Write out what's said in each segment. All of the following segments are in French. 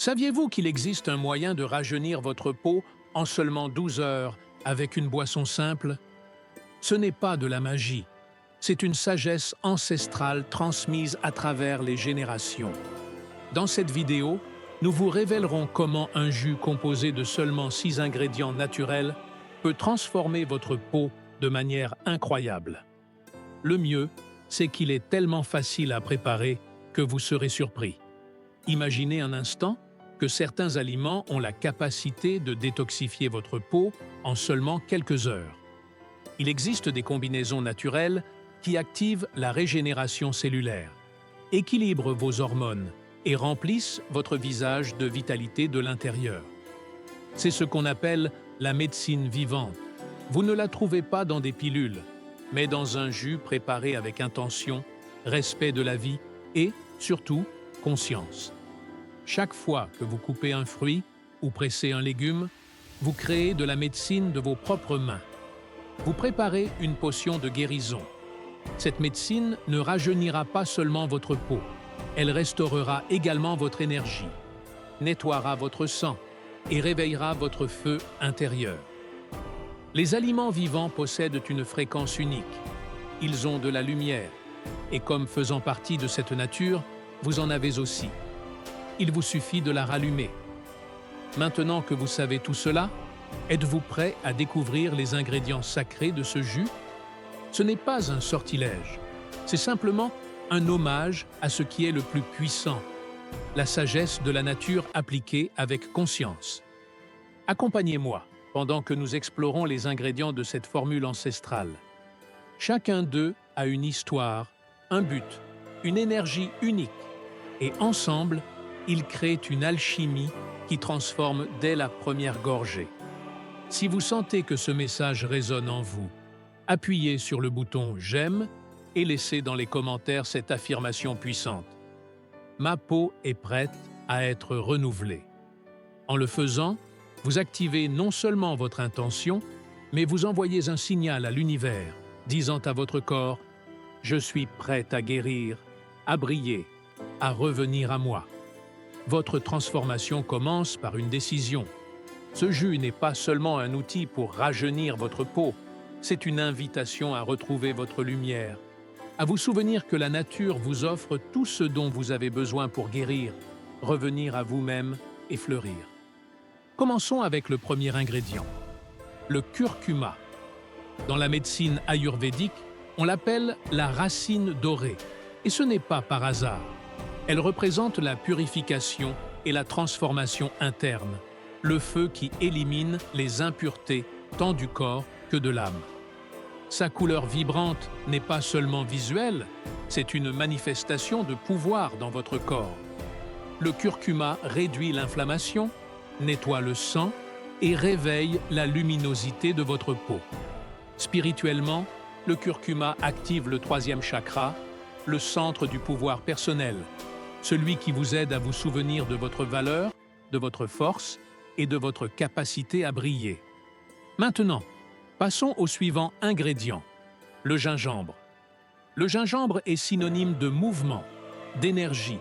Saviez-vous qu'il existe un moyen de rajeunir votre peau en seulement 12 heures avec une boisson simple? Ce n'est pas de la magie, c'est une sagesse ancestrale transmise à travers les générations. Dans cette vidéo, nous vous révélerons comment un jus composé de seulement 6 ingrédients naturels peut transformer votre peau de manière incroyable. Le mieux, c'est qu'il est tellement facile à préparer que vous serez surpris. Imaginez un instant que certains aliments ont la capacité de détoxifier votre peau en seulement quelques heures. Il existe des combinaisons naturelles qui activent la régénération cellulaire, équilibrent vos hormones et remplissent votre visage de vitalité de l'intérieur. C'est ce qu'on appelle la médecine vivante. Vous ne la trouvez pas dans des pilules, mais dans un jus préparé avec intention, respect de la vie et, surtout, conscience. Chaque fois que vous coupez un fruit ou pressez un légume, vous créez de la médecine de vos propres mains. Vous préparez une potion de guérison. Cette médecine ne rajeunira pas seulement votre peau, elle restaurera également votre énergie, nettoiera votre sang et réveillera votre feu intérieur. Les aliments vivants possèdent une fréquence unique. Ils ont de la lumière, et comme faisant partie de cette nature, vous en avez aussi. Il vous suffit de la rallumer. Maintenant que vous savez tout cela, êtes-vous prêt à découvrir les ingrédients sacrés de ce jus? Ce n'est pas un sortilège, c'est simplement un hommage à ce qui est le plus puissant, la sagesse de la nature appliquée avec conscience. Accompagnez-moi pendant que nous explorons les ingrédients de cette formule ancestrale. Chacun d'eux a une histoire, un but, une énergie unique, et ensemble, ils créent une alchimie qui transforme dès la première gorgée. Si vous sentez que ce message résonne en vous, appuyez sur le bouton « J'aime » et laissez dans les commentaires cette affirmation puissante. Ma peau est prête à être renouvelée. En le faisant, vous activez non seulement votre intention, mais vous envoyez un signal à l'univers, disant à votre corps « Je suis prête à guérir, à briller, à revenir à moi ». Votre transformation commence par une décision. Ce jus n'est pas seulement un outil pour rajeunir votre peau, c'est une invitation à retrouver votre lumière, à vous souvenir que la nature vous offre tout ce dont vous avez besoin pour guérir, revenir à vous-même et fleurir. Commençons avec le premier ingrédient, le curcuma. Dans la médecine ayurvédique, on l'appelle la racine dorée, et ce n'est pas par hasard. Elle représente la purification et la transformation interne, le feu qui élimine les impuretés tant du corps que de l'âme. Sa couleur vibrante n'est pas seulement visuelle, c'est une manifestation de pouvoir dans votre corps. Le curcuma réduit l'inflammation, nettoie le sang et réveille la luminosité de votre peau. Spirituellement, le curcuma active le 3e chakra, le centre du pouvoir personnel, celui qui vous aide à vous souvenir de votre valeur, de votre force et de votre capacité à briller. Maintenant, passons au suivant ingrédient, le gingembre. Le gingembre est synonyme de mouvement, d'énergie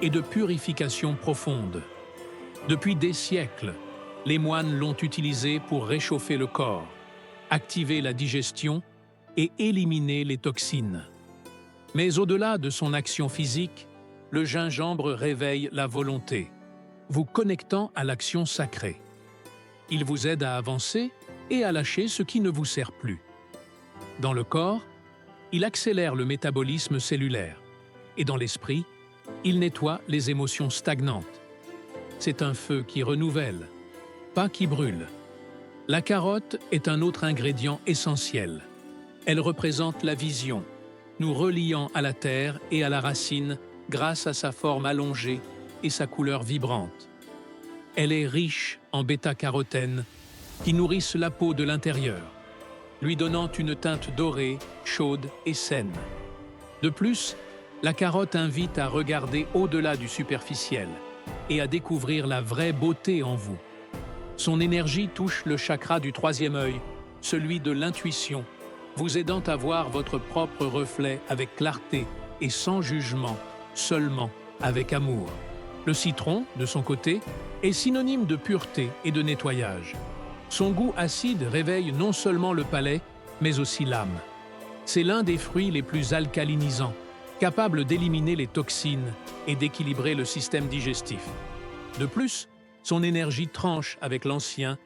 et de purification profonde. Depuis des siècles, les moines l'ont utilisé pour réchauffer le corps, activer la digestion et éliminer les toxines. Mais au-delà de son action physique, le gingembre réveille la volonté, vous connectant à l'action sacrée. Il vous aide à avancer et à lâcher ce qui ne vous sert plus. Dans le corps, il accélère le métabolisme cellulaire et dans l'esprit, il nettoie les émotions stagnantes. C'est un feu qui renouvelle, pas qui brûle. La carotte est un autre ingrédient essentiel. Elle représente la vision, nous reliant à la terre et à la racine grâce à sa forme allongée et sa couleur vibrante. Elle est riche en bêta-carotène qui nourrissent la peau de l'intérieur, lui donnant une teinte dorée, chaude et saine. De plus, la carotte invite à regarder au-delà du superficiel et à découvrir la vraie beauté en vous. Son énergie touche le chakra du 3e œil, celui de l'intuition, vous aidant à voir votre propre reflet avec clarté et sans jugement, seulement avec amour. Le citron, de son côté, est synonyme de pureté et de nettoyage. Son goût acide réveille non seulement le palais, mais aussi l'âme. C'est l'un des fruits les plus alcalinisants, capable d'éliminer les toxines et d'équilibrer le système digestif. De plus, son énergie tranche avec l'ancien,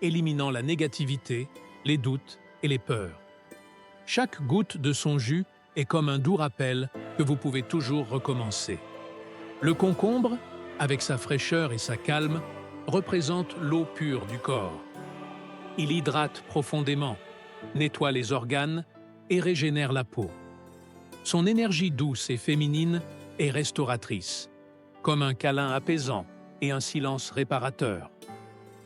éliminant la négativité, les doutes et les peurs. Chaque goutte de son jus est comme un doux rappel que vous pouvez toujours recommencer. Le concombre, avec sa fraîcheur et sa calme, représente l'eau pure du corps. Il hydrate profondément, nettoie les organes et régénère la peau. Son énergie douce et féminine est restauratrice, comme un câlin apaisant et un silence réparateur.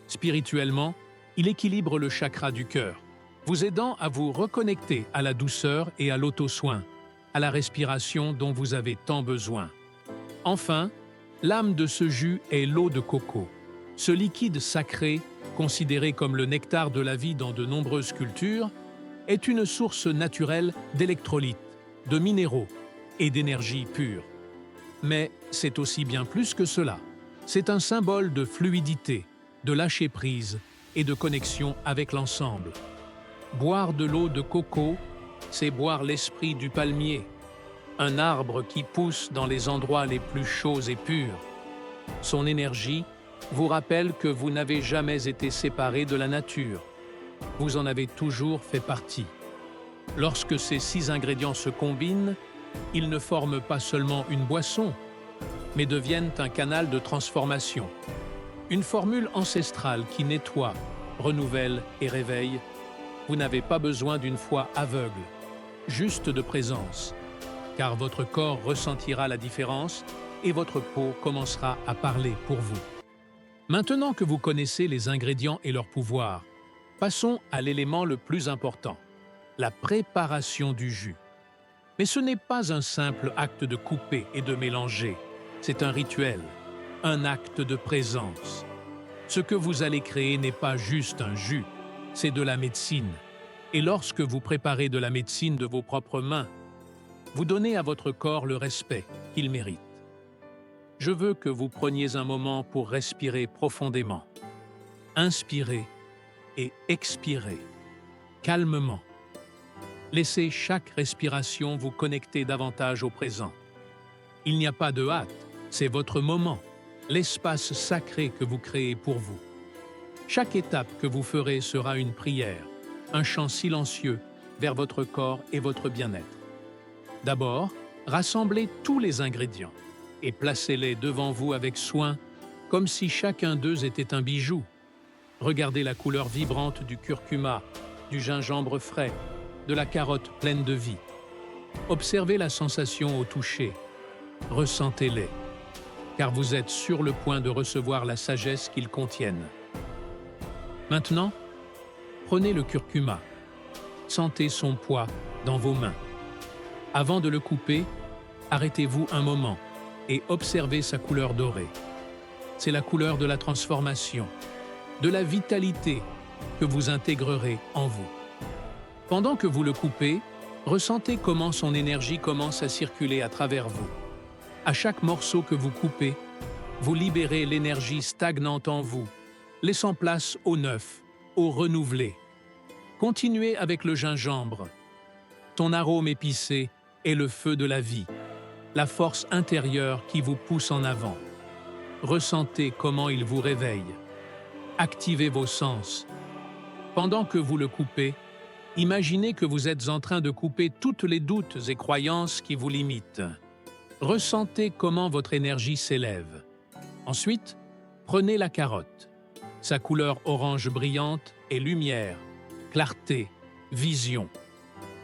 Spirituellement, il équilibre le chakra du cœur, vous aidant à vous reconnecter à la douceur et à l'auto-soin, à la respiration dont vous avez tant besoin. Enfin, l'âme de ce jus est l'eau de coco. Ce liquide sacré, considéré comme le nectar de la vie dans de nombreuses cultures, est une source naturelle d'électrolytes, de minéraux et d'énergie pure. Mais c'est aussi bien plus que cela. C'est un symbole de fluidité, de lâcher-prise et de connexion avec l'ensemble. Boire de l'eau de coco, c'est boire l'esprit du palmier, un arbre qui pousse dans les endroits les plus chauds et purs. Son énergie vous rappelle que vous n'avez jamais été séparé de la nature. Vous en avez toujours fait partie. Lorsque ces 6 ingrédients se combinent, ils ne forment pas seulement une boisson, mais deviennent un canal de transformation. Une formule ancestrale qui nettoie, renouvelle et réveille. Vous n'avez pas besoin d'une foi aveugle, juste de présence, car votre corps ressentira la différence et votre peau commencera à parler pour vous. Maintenant que vous connaissez les ingrédients et leur pouvoir, passons à l'élément le plus important, la préparation du jus. Mais ce n'est pas un simple acte de couper et de mélanger, c'est un rituel, un acte de présence. Ce que vous allez créer n'est pas juste un jus, c'est de la médecine. Et lorsque vous préparez de la médecine de vos propres mains, vous donnez à votre corps le respect qu'il mérite. Je veux que vous preniez un moment pour respirer profondément. Inspirez et expirez, calmement. Laissez chaque respiration vous connecter davantage au présent. Il n'y a pas de hâte, c'est votre moment, l'espace sacré que vous créez pour vous. Chaque étape que vous ferez sera une prière, un chant silencieux vers votre corps et votre bien-être. D'abord, rassemblez tous les ingrédients et placez-les devant vous avec soin, comme si chacun d'eux était un bijou. Regardez la couleur vibrante du curcuma, du gingembre frais, de la carotte pleine de vie. Observez la sensation au toucher, ressentez-les, car vous êtes sur le point de recevoir la sagesse qu'ils contiennent. Maintenant, prenez le curcuma, sentez son poids dans vos mains. Avant de le couper, arrêtez-vous un moment et observez sa couleur dorée. C'est la couleur de la transformation, de la vitalité que vous intégrerez en vous. Pendant que vous le coupez, ressentez comment son énergie commence à circuler à travers vous. À chaque morceau que vous coupez, vous libérez l'énergie stagnante en vous, laissant place au neuf, au renouvelé. Continuez avec le gingembre. Son arôme épicé est le feu de la vie, la force intérieure qui vous pousse en avant. Ressentez comment il vous réveille. Activez vos sens. Pendant que vous le coupez, imaginez que vous êtes en train de couper toutes les doutes et croyances qui vous limitent. Ressentez comment votre énergie s'élève. Ensuite, prenez la carotte. Sa couleur orange brillante est lumière, clarté, vision.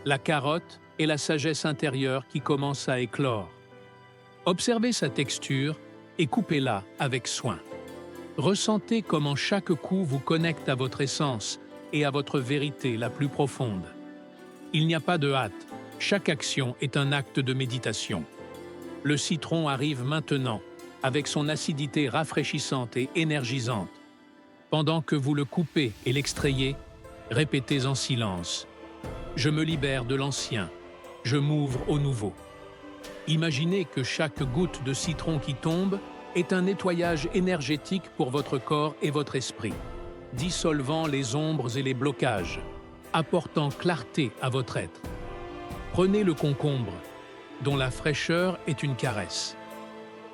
La carotte est la sagesse intérieure qui commence à éclore. Observez sa texture et coupez-la avec soin. Ressentez comment chaque coup vous connecte à votre essence et à votre vérité la plus profonde. Il n'y a pas de hâte, chaque action est un acte de méditation. Le citron arrive maintenant, avec son acidité rafraîchissante et énergisante. Pendant que vous le coupez et l'extrayez, répétez en silence. Je me libère de l'ancien, je m'ouvre au nouveau. Imaginez que chaque goutte de citron qui tombe est un nettoyage énergétique pour votre corps et votre esprit, dissolvant les ombres et les blocages, apportant clarté à votre être. Prenez le concombre, dont la fraîcheur est une caresse.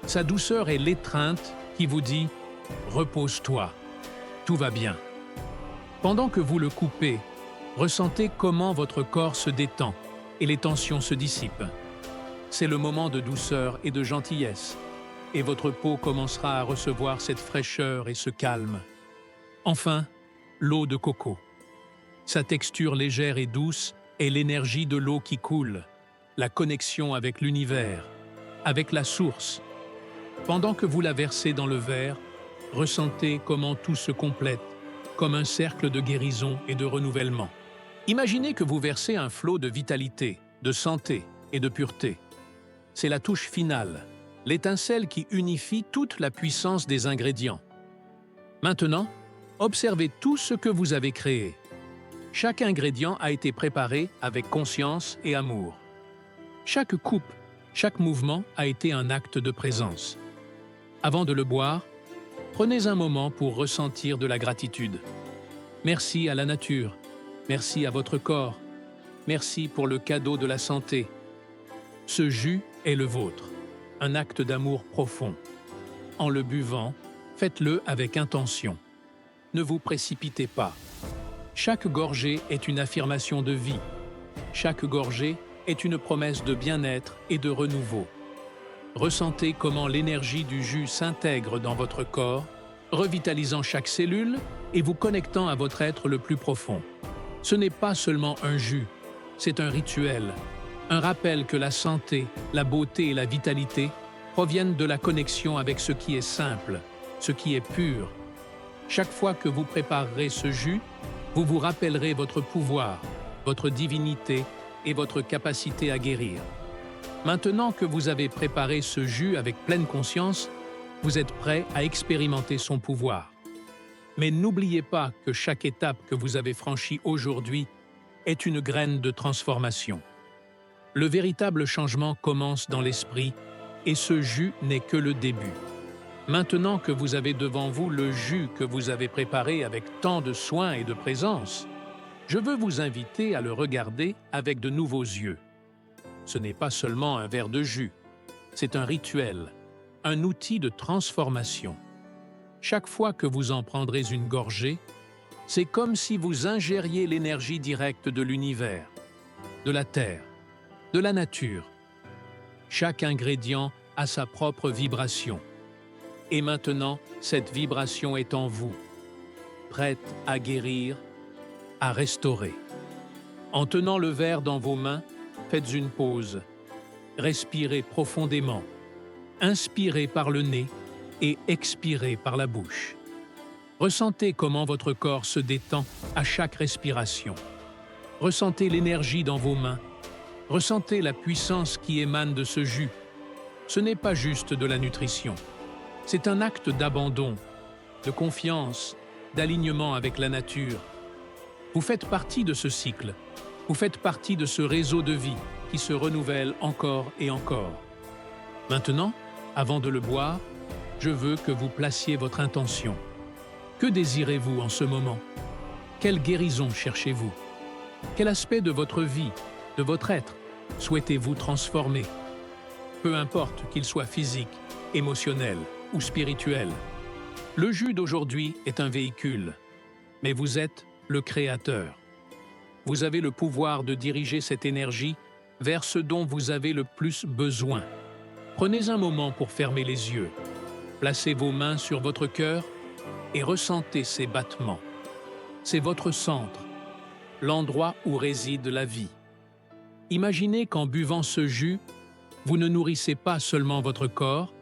Sa douceur est l'étreinte qui vous dit « Repose-toi, tout va bien ». Pendant que vous le coupez, ressentez comment votre corps se détend et les tensions se dissipent. C'est le moment de douceur et de gentillesse, et votre peau commencera à recevoir cette fraîcheur et ce calme. Enfin, l'eau de coco. Sa texture légère et douce est l'énergie de l'eau qui coule, la connexion avec l'univers, avec la source. Pendant que vous la versez dans le verre, ressentez comment tout se complète, comme un cercle de guérison et de renouvellement. Imaginez que vous versez un flot de vitalité, de santé et de pureté. C'est la touche finale, l'étincelle qui unifie toute la puissance des ingrédients. Maintenant, observez tout ce que vous avez créé. Chaque ingrédient a été préparé avec conscience et amour. Chaque coupe, chaque mouvement a été un acte de présence. Avant de le boire, prenez un moment pour ressentir de la gratitude. Merci à la nature, merci à votre corps, merci pour le cadeau de la santé. Ce jus est le vôtre, un acte d'amour profond. En le buvant, faites-le avec intention. Ne vous précipitez pas. Chaque gorgée est une affirmation de vie. Chaque gorgée est une promesse de bien-être et de renouveau. Ressentez comment l'énergie du jus s'intègre dans votre corps, revitalisant chaque cellule et vous connectant à votre être le plus profond. Ce n'est pas seulement un jus, c'est un rituel, un rappel que la santé, la beauté et la vitalité proviennent de la connexion avec ce qui est simple, ce qui est pur. Chaque fois que vous préparerez ce jus, vous vous rappellerez votre pouvoir, votre divinité et votre capacité à guérir. Maintenant que vous avez préparé ce jus avec pleine conscience, vous êtes prêt à expérimenter son pouvoir. Mais n'oubliez pas que chaque étape que vous avez franchie aujourd'hui est une graine de transformation. Le véritable changement commence dans l'esprit et ce jus n'est que le début. Maintenant que vous avez devant vous le jus que vous avez préparé avec tant de soin et de présence, je veux vous inviter à le regarder avec de nouveaux yeux. Ce n'est pas seulement un verre de jus, c'est un rituel, un outil de transformation. Chaque fois que vous en prendrez une gorgée, c'est comme si vous ingériez l'énergie directe de l'univers, de la terre, de la nature. Chaque ingrédient a sa propre vibration. Et maintenant, cette vibration est en vous, prête à guérir, à restaurer. En tenant le verre dans vos mains, faites une pause. Respirez profondément. Inspirez par le nez et expirez par la bouche. Ressentez comment votre corps se détend à chaque respiration. Ressentez l'énergie dans vos mains. Ressentez la puissance qui émane de ce jus. Ce n'est pas juste de la nutrition. C'est un acte d'abandon, de confiance, d'alignement avec la nature. Vous faites partie de ce cycle. Vous faites partie de ce réseau de vie qui se renouvelle encore et encore. Maintenant, avant de le boire, je veux que vous placiez votre intention. Que désirez-vous en ce moment? Quelle guérison cherchez-vous? Quel aspect de votre vie, de votre être, souhaitez-vous transformer? Peu importe qu'il soit physique, émotionnel ou spirituel. Le jus d'aujourd'hui est un véhicule, mais vous êtes le créateur. Vous avez le pouvoir de diriger cette énergie vers ce dont vous avez le plus besoin. Prenez un moment pour fermer les yeux. Placez vos mains sur votre cœur et ressentez ses battements. C'est votre centre, l'endroit où réside la vie. Imaginez qu'en buvant ce jus, vous ne nourrissez pas seulement votre corps,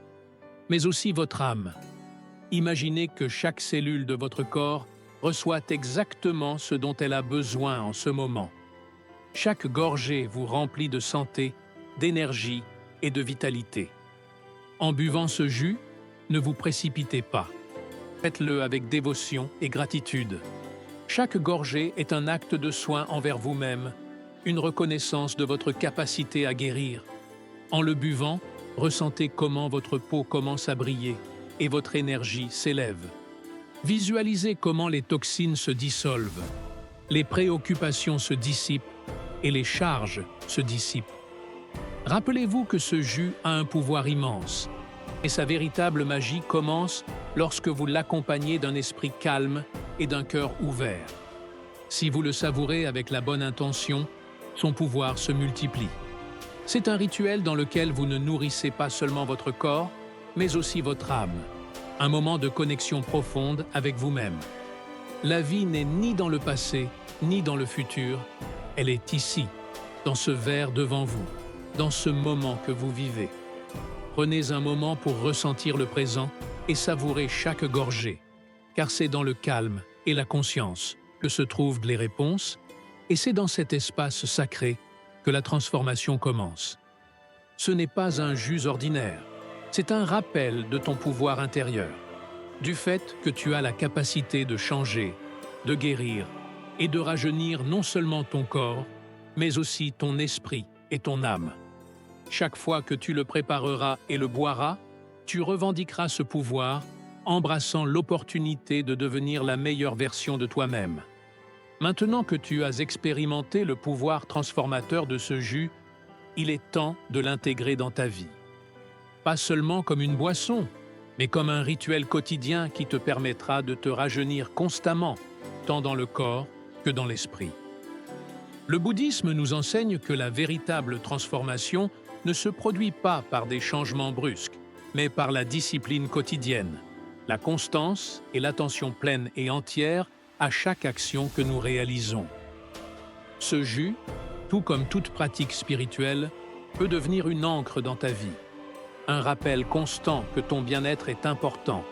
mais aussi votre âme. Imaginez que chaque cellule de votre corps reçoit exactement ce dont elle a besoin en ce moment. Chaque gorgée vous remplit de santé, d'énergie et de vitalité. En buvant ce jus, ne vous précipitez pas. Faites-le avec dévotion et gratitude. Chaque gorgée est un acte de soin envers vous-même, une reconnaissance de votre capacité à guérir. En le buvant, Ressentez comment votre peau commence à briller et votre énergie s'élève. Visualisez comment les toxines se dissolvent, les préoccupations se dissipent et les charges se dissipent. Rappelez-vous que ce jus a un pouvoir immense et sa véritable magie commence lorsque vous l'accompagnez d'un esprit calme et d'un cœur ouvert. Si vous le savourez avec la bonne intention, son pouvoir se multiplie. C'est un rituel dans lequel vous ne nourrissez pas seulement votre corps, mais aussi votre âme. Un moment de connexion profonde avec vous-même. La vie n'est ni dans le passé, ni dans le futur. Elle est ici, dans ce verre devant vous, dans ce moment que vous vivez. Prenez un moment pour ressentir le présent et savourer chaque gorgée, car c'est dans le calme et la conscience que se trouvent les réponses, et c'est dans cet espace sacré que la transformation commence. Ce n'est pas un jus ordinaire, c'est un rappel de ton pouvoir intérieur, du fait que tu as la capacité de changer, de guérir et de rajeunir non seulement ton corps, mais aussi ton esprit et ton âme. Chaque fois que tu le prépareras et le boiras, tu revendiqueras ce pouvoir, embrassant l'opportunité de devenir la meilleure version de toi-même. Maintenant que tu as expérimenté le pouvoir transformateur de ce jus, il est temps de l'intégrer dans ta vie. Pas seulement comme une boisson, mais comme un rituel quotidien qui te permettra de te rajeunir constamment, tant dans le corps que dans l'esprit. Le bouddhisme nous enseigne que la véritable transformation ne se produit pas par des changements brusques, mais par la discipline quotidienne, la constance et l'attention pleine et entière à chaque action que nous réalisons. Ce jus, tout comme toute pratique spirituelle, peut devenir une ancre dans ta vie. Un rappel constant que ton bien-être est important,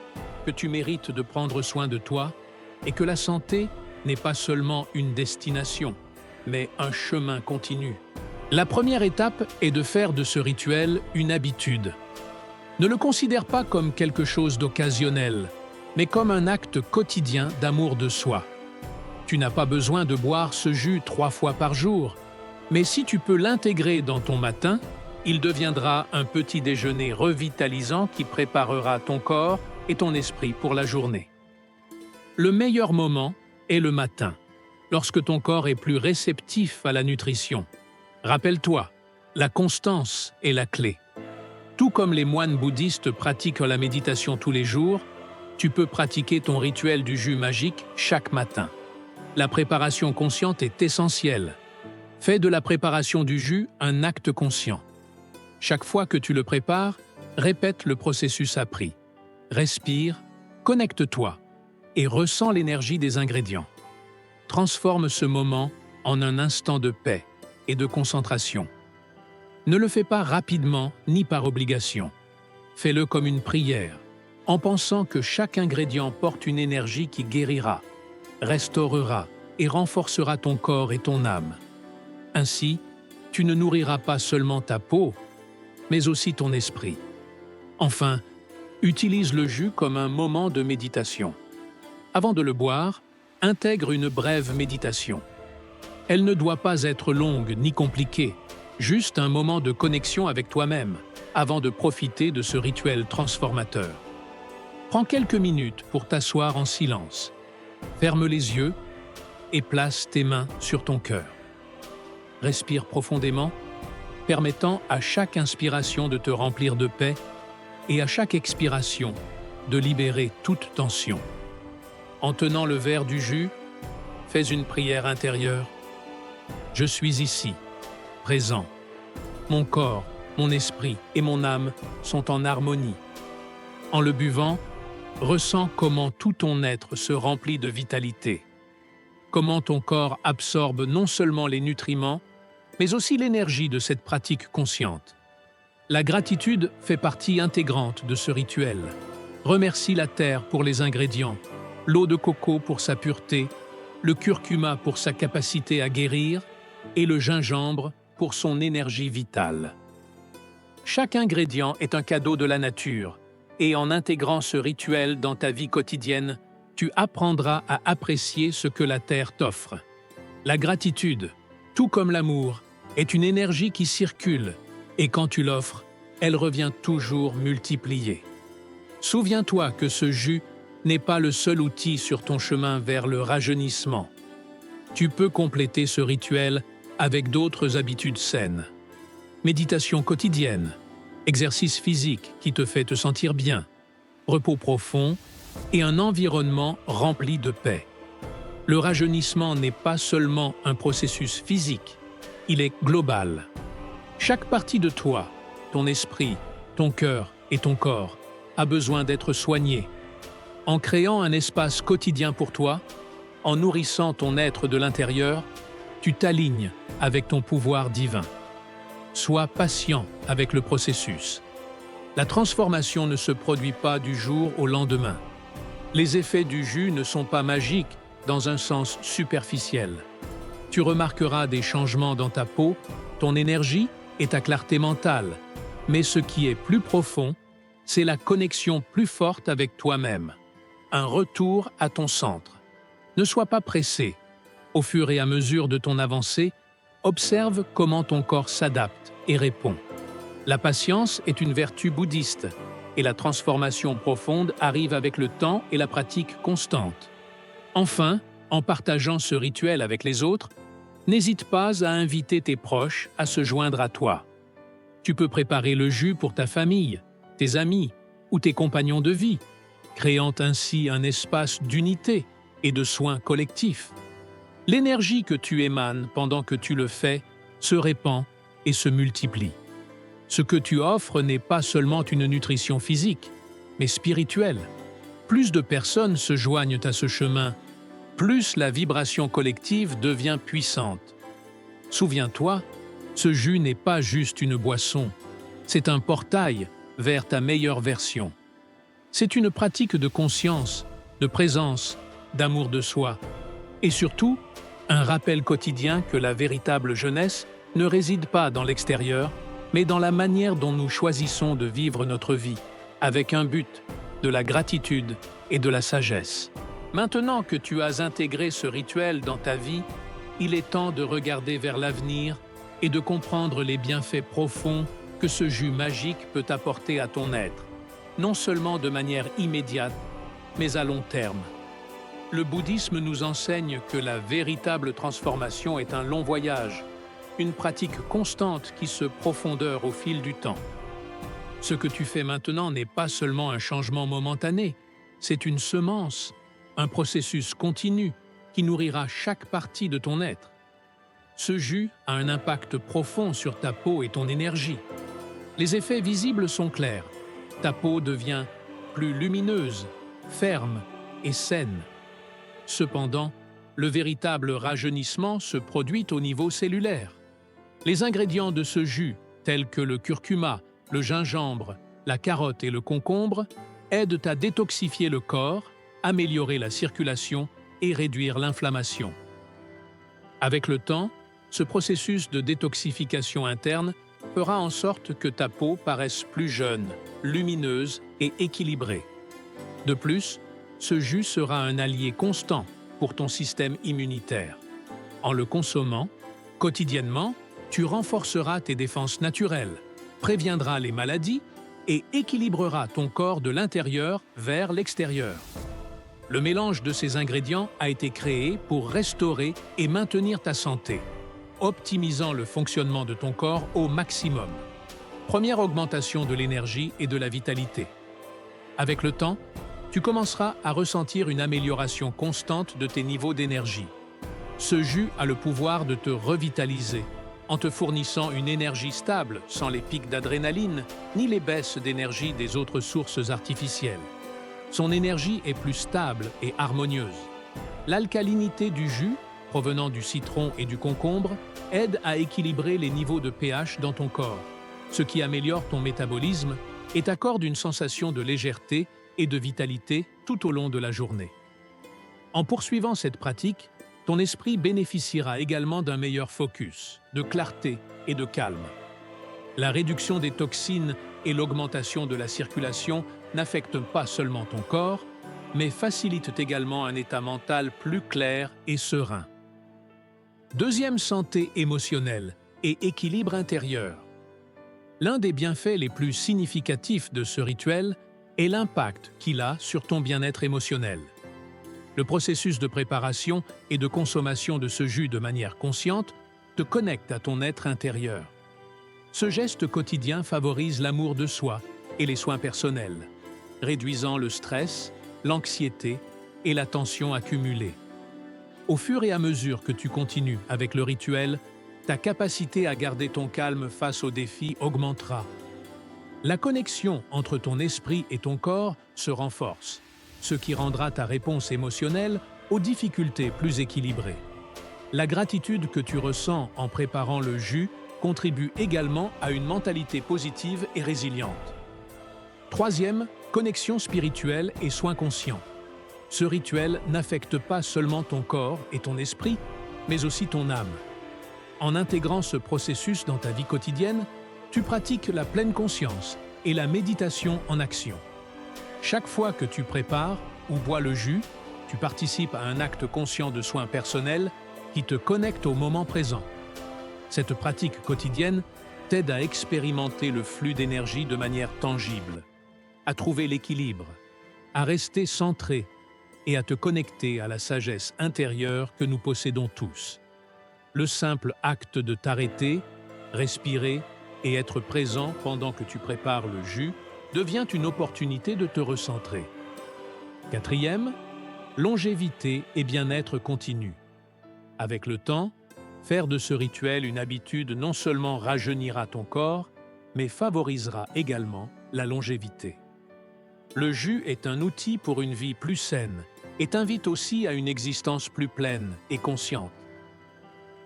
que tu mérites de prendre soin de toi et que la santé n'est pas seulement une destination, mais un chemin continu. La première étape est de faire de ce rituel une habitude. Ne le considère pas comme quelque chose d'occasionnel, mais comme un acte quotidien d'amour de soi. Tu n'as pas besoin de boire ce jus 3 fois par jour, mais si tu peux l'intégrer dans ton matin, il deviendra un petit déjeuner revitalisant qui préparera ton corps et ton esprit pour la journée. Le meilleur moment est le matin, lorsque ton corps est plus réceptif à la nutrition. Rappelle-toi, la constance est la clé. Tout comme les moines bouddhistes pratiquent la méditation tous les jours, tu peux pratiquer ton rituel du jus magique chaque matin. La préparation consciente est essentielle. Fais de la préparation du jus un acte conscient. Chaque fois que tu le prépares, répète le processus appris. Respire, connecte-toi et ressens l'énergie des ingrédients. Transforme ce moment en un instant de paix et de concentration. Ne le fais pas rapidement ni par obligation. Fais-le comme une prière, en pensant que chaque ingrédient porte une énergie qui guérira, restaurera et renforcera ton corps et ton âme. Ainsi, tu ne nourriras pas seulement ta peau, mais aussi ton esprit. Enfin, utilise le jus comme un moment de méditation. Avant de le boire, intègre une brève méditation. Elle ne doit pas être longue ni compliquée, juste un moment de connexion avec toi-même, avant de profiter de ce rituel transformateur. Prends quelques minutes pour t'asseoir en silence. Ferme les yeux et place tes mains sur ton cœur. Respire profondément, permettant à chaque inspiration de te remplir de paix et à chaque expiration de libérer toute tension. En tenant le verre du jus, fais une prière intérieure. Je suis ici, présent. Mon corps, mon esprit et mon âme sont en harmonie. En le buvant, ressens comment tout ton être se remplit de vitalité. Comment ton corps absorbe non seulement les nutriments, mais aussi l'énergie de cette pratique consciente. La gratitude fait partie intégrante de ce rituel. Remercie la terre pour les ingrédients, l'eau de coco pour sa pureté, le curcuma pour sa capacité à guérir et le gingembre pour son énergie vitale. Chaque ingrédient est un cadeau de la nature et en intégrant ce rituel dans ta vie quotidienne, tu apprendras à apprécier ce que la terre t'offre. La gratitude, tout comme l'amour, est une énergie qui circule et quand tu l'offres, elle revient toujours multipliée. Souviens-toi que ce jus n'est pas le seul outil sur ton chemin vers le rajeunissement. Tu peux compléter ce rituel avec d'autres habitudes saines. Méditation quotidienne, exercice physique qui te fait te sentir bien, repos profond et un environnement rempli de paix. Le rajeunissement n'est pas seulement un processus physique, il est global. Chaque partie de toi, ton esprit, ton cœur et ton corps, a besoin d'être soignée. En créant un espace quotidien pour toi, en nourrissant ton être de l'intérieur, tu t'alignes avec ton pouvoir divin. Sois patient avec le processus. La transformation ne se produit pas du jour au lendemain. Les effets du jus ne sont pas magiques dans un sens superficiel. Tu remarqueras des changements dans ta peau, ton énergie et ta clarté mentale. Mais ce qui est plus profond, c'est la connexion plus forte avec toi-même. Un retour à ton centre. Ne sois pas pressé. Au fur et à mesure de ton avancée, observe comment ton corps s'adapte et répond. La patience est une vertu bouddhiste et la transformation profonde arrive avec le temps et la pratique constante. Enfin, en partageant ce rituel avec les autres, n'hésite pas à inviter tes proches à se joindre à toi. Tu peux préparer le jus pour ta famille, tes amis ou tes compagnons de vie, créant ainsi un espace d'unité et de soins collectifs. L'énergie que tu émanes pendant que tu le fais se répand et se multiplie. Ce que tu offres n'est pas seulement une nutrition physique, mais spirituelle. Plus de personnes se joignent à ce chemin, plus la vibration collective devient puissante. Souviens-toi, ce jus n'est pas juste une boisson, c'est un portail vers ta meilleure version. C'est une pratique de conscience, de présence, d'amour de soi, et surtout, un rappel quotidien que la véritable jeunesse ne réside pas dans l'extérieur, mais dans la manière dont nous choisissons de vivre notre vie, avec un but, de la gratitude et de la sagesse. Maintenant que tu as intégré ce rituel dans ta vie, il est temps de regarder vers l'avenir et de comprendre les bienfaits profonds que ce jus magique peut apporter à ton être, non seulement de manière immédiate, mais à long terme. Le bouddhisme nous enseigne que la véritable transformation est un long voyage, une pratique constante qui se profondeur au fil du temps. Ce que tu fais maintenant n'est pas seulement un changement momentané, c'est une semence, un processus continu qui nourrira chaque partie de ton être. Ce jus a un impact profond sur ta peau et ton énergie. Les effets visibles sont clairs. Ta peau devient plus lumineuse, ferme et saine. Cependant, le véritable rajeunissement se produit au niveau cellulaire. Les ingrédients de ce jus, tels que le curcuma, le gingembre, la carotte et le concombre, aident à détoxifier le corps, améliorer la circulation et réduire l'inflammation. Avec le temps, ce processus de détoxification interne fera en sorte que ta peau paraisse plus jeune, lumineuse et équilibrée. De plus, ce jus sera un allié constant pour ton système immunitaire. En le consommant, quotidiennement, tu renforceras tes défenses naturelles, préviendras les maladies et équilibreras ton corps de l'intérieur vers l'extérieur. Le mélange de ces ingrédients a été créé pour restaurer et maintenir ta santé, optimisant le fonctionnement de ton corps au maximum. Première augmentation de l'énergie et de la vitalité. Avec le temps, tu commenceras à ressentir une amélioration constante de tes niveaux d'énergie. Ce jus a le pouvoir de te revitaliser, en te fournissant une énergie stable sans les pics d'adrénaline ni les baisses d'énergie des autres sources artificielles. Son énergie est plus stable et harmonieuse. L'alcalinité du jus, provenant du citron et du concombre, aide à équilibrer les niveaux de pH dans ton corps, ce qui améliore ton métabolisme et t'accorde une sensation de légèreté et de vitalité tout au long de la journée. En poursuivant cette pratique, ton esprit bénéficiera également d'un meilleur focus, de clarté et de calme. La réduction des toxines et l'augmentation de la circulation n'affectent pas seulement ton corps, mais facilitent également un état mental plus clair et serein. Deuxième, santé émotionnelle et équilibre intérieur. L'un des bienfaits les plus significatifs de ce rituel est l'impact qu'il a sur ton bien-être émotionnel. Le processus de préparation et de consommation de ce jus de manière consciente te connecte à ton être intérieur. Ce geste quotidien favorise l'amour de soi et les soins personnels, réduisant le stress, l'anxiété et la tension accumulée. Au fur et à mesure que tu continues avec le rituel, ta capacité à garder ton calme face aux défis augmentera. La connexion entre ton esprit et ton corps se renforce, ce qui rendra ta réponse émotionnelle aux difficultés plus équilibrée. La gratitude que tu ressens en préparant le jus contribue également à une mentalité positive et résiliente. Troisième, connexion spirituelle et soins conscients. Ce rituel n'affecte pas seulement ton corps et ton esprit, mais aussi ton âme. En intégrant ce processus dans ta vie quotidienne, tu pratiques la pleine conscience et la méditation en action. Chaque fois que tu prépares ou bois le jus, tu participes à un acte conscient de soins personnels qui te connecte au moment présent. Cette pratique quotidienne t'aide à expérimenter le flux d'énergie de manière tangible, à trouver l'équilibre, à rester centré et à te connecter à la sagesse intérieure que nous possédons tous. Le simple acte de t'arrêter, respirer et être présent pendant que tu prépares le jus devient une opportunité de te recentrer. Quatrième, longévité et bien-être continu. Avec le temps, faire de ce rituel une habitude non seulement rajeunira ton corps, mais favorisera également la longévité. Le jus est un outil pour une vie plus saine et t'invite aussi à une existence plus pleine et consciente.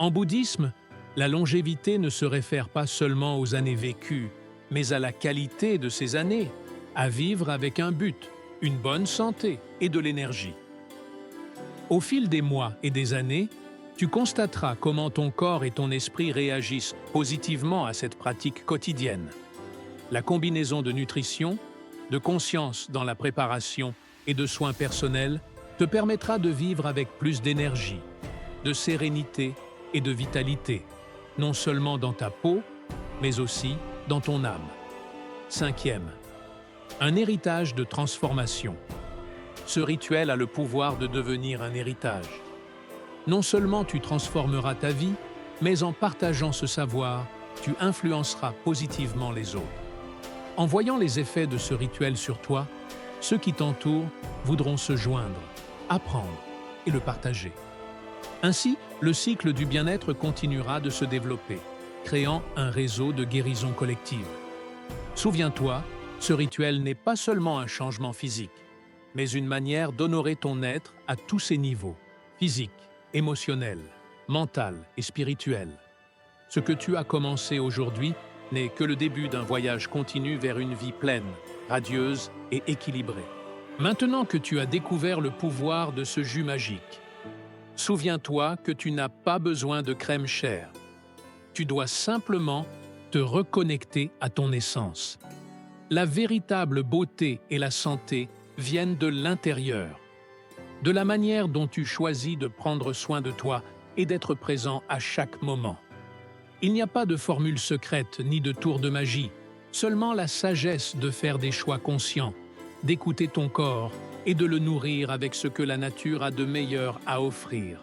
En bouddhisme, la longévité ne se réfère pas seulement aux années vécues, mais à la qualité de ces années, à vivre avec un but, une bonne santé et de l'énergie. Au fil des mois et des années, tu constateras comment ton corps et ton esprit réagissent positivement à cette pratique quotidienne. La combinaison de nutrition, de conscience dans la préparation et de soins personnels te permettra de vivre avec plus d'énergie, de sérénité et de vitalité, non seulement dans ta peau, mais aussi dans ton âme. Cinquième, un héritage de transformation. Ce rituel a le pouvoir de devenir un héritage. Non seulement tu transformeras ta vie, mais en partageant ce savoir, tu influenceras positivement les autres. En voyant les effets de ce rituel sur toi, ceux qui t'entourent voudront se joindre, apprendre et le partager. Ainsi, le cycle du bien-être continuera de se développer, créant un réseau de guérison collective. Souviens-toi, ce rituel n'est pas seulement un changement physique, mais une manière d'honorer ton être à tous ses niveaux, physique, émotionnel, mental et spirituel. Ce que tu as commencé aujourd'hui n'est que le début d'un voyage continu vers une vie pleine, radieuse et équilibrée. Maintenant que tu as découvert le pouvoir de ce jus magique, souviens-toi que tu n'as pas besoin de crème chère. Tu dois simplement te reconnecter à ton essence. La véritable beauté et la santé viennent de l'intérieur, de la manière dont tu choisis de prendre soin de toi et d'être présent à chaque moment. Il n'y a pas de formule secrète ni de tour de magie, seulement la sagesse de faire des choix conscients, d'écouter ton corps et de le nourrir avec ce que la nature a de meilleur à offrir.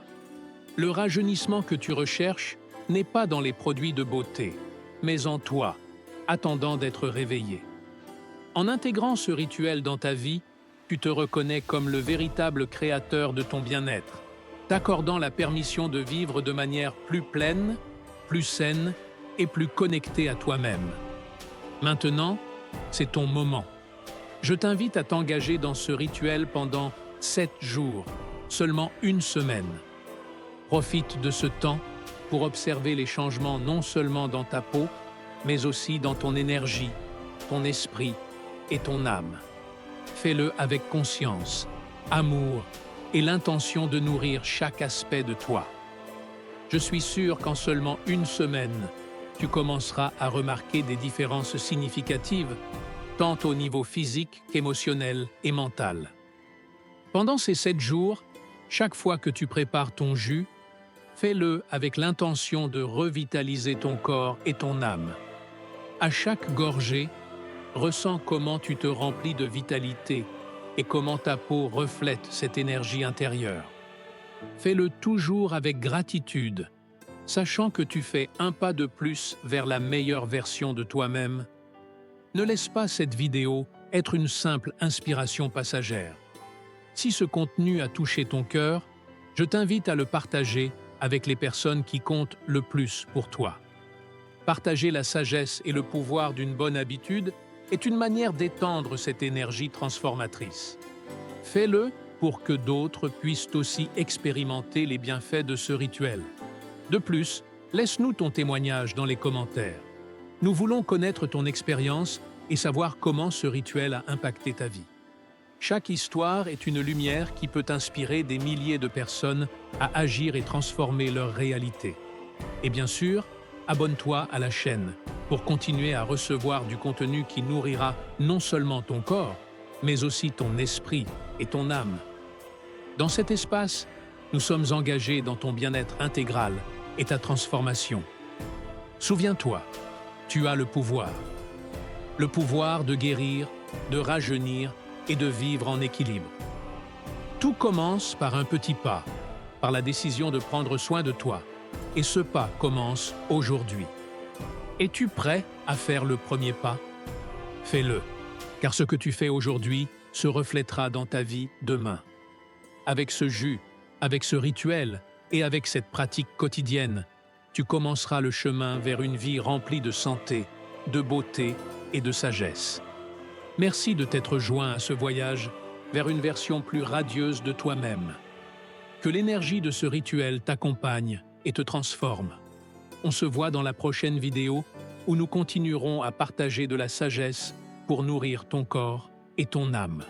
Le rajeunissement que tu recherches n'est pas dans les produits de beauté, mais en toi, attendant d'être réveillé. En intégrant ce rituel dans ta vie, tu te reconnais comme le véritable créateur de ton bien-être, t'accordant la permission de vivre de manière plus pleine, plus saine et plus connectée à toi-même. Maintenant, c'est ton moment. Je t'invite à t'engager dans ce rituel pendant 7 jours, seulement une semaine. Profite de ce temps pour observer les changements non seulement dans ta peau, mais aussi dans ton énergie, ton esprit et ton âme. Fais-le avec conscience, amour et l'intention de nourrir chaque aspect de toi. Je suis sûr qu'en seulement une semaine, tu commenceras à remarquer des différences significatives, tant au niveau physique qu'émotionnel et mental. Pendant ces 7 jours, chaque fois que tu prépares ton jus, fais-le avec l'intention de revitaliser ton corps et ton âme. À chaque gorgée, ressens comment tu te remplis de vitalité et comment ta peau reflète cette énergie intérieure. Fais-le toujours avec gratitude, sachant que tu fais un pas de plus vers la meilleure version de toi-même. Ne laisse pas cette vidéo être une simple inspiration passagère. Si ce contenu a touché ton cœur, je t'invite à le partager avec les personnes qui comptent le plus pour toi. Partager la sagesse et le pouvoir d'une bonne habitude est une manière d'étendre cette énergie transformatrice. Fais-le pour que d'autres puissent aussi expérimenter les bienfaits de ce rituel. De plus, laisse-nous ton témoignage dans les commentaires. Nous voulons connaître ton expérience et savoir comment ce rituel a impacté ta vie. Chaque histoire est une lumière qui peut inspirer des milliers de personnes à agir et transformer leur réalité. Et bien sûr, abonne-toi à la chaîne pour continuer à recevoir du contenu qui nourrira non seulement ton corps, mais aussi ton esprit et ton âme. Dans cet espace, nous sommes engagés dans ton bien-être intégral et ta transformation. Souviens-toi, tu as le pouvoir. Le pouvoir de guérir, de rajeunir et de vivre en équilibre. Tout commence par un petit pas, par la décision de prendre soin de toi. Et ce pas commence aujourd'hui. Es-tu prêt à faire le premier pas? Fais-le, car ce que tu fais aujourd'hui se reflètera dans ta vie demain. Avec ce jus, avec ce rituel et avec cette pratique quotidienne, tu commenceras le chemin vers une vie remplie de santé, de beauté et de sagesse. Merci de t'être joint à ce voyage vers une version plus radieuse de toi-même. Que l'énergie de ce rituel t'accompagne et te transforme. On se voit dans la prochaine vidéo où nous continuerons à partager de la sagesse pour nourrir ton corps et ton âme.